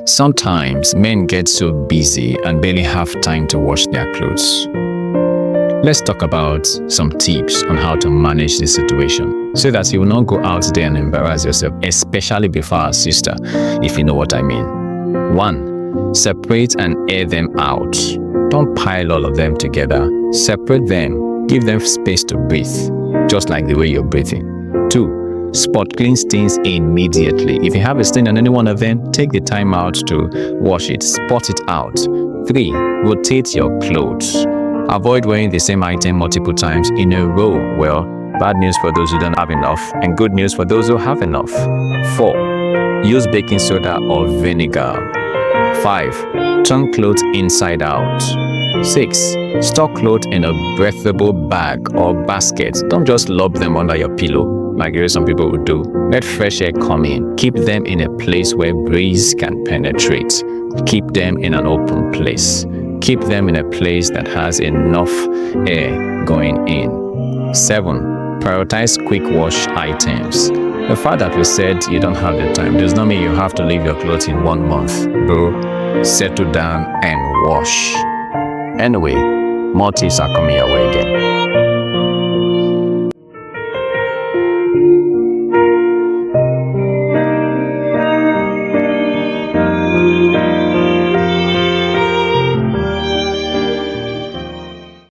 Sometimes men get so busy and barely have time to wash their clothes. Let's talk about some tips on how to manage this situation so that you will not go out there and embarrass yourself, especially before our sister, if you know what I mean. 1. Separate and air them out. Don't pile all of them together. Separate them. Give them space to breathe, just like the way you're breathing. 2. Spot clean stains immediately. If you have a stain on any one of them, take the time out to wash it. Spot it out. 3. Rotate your clothes. Avoid wearing the same item multiple times in a row. Well, bad news for those who don't have enough, and good news for those who have enough. 4. Use baking soda or vinegar. 5. Turn clothes inside out. 6. Store clothes in a breathable bag or basket. Don't just lob them under your pillow like some people would do. Let fresh air come in. Keep them in a place where breeze can penetrate. Keep them in an open place. Keep them in a place that has enough air going in. 7. Prioritize quick wash items. The fact that we said you don't have the time does not mean you have to leave your clothes in 1 month. Bro, settle down and wash. Anyway, more tips are coming your way again.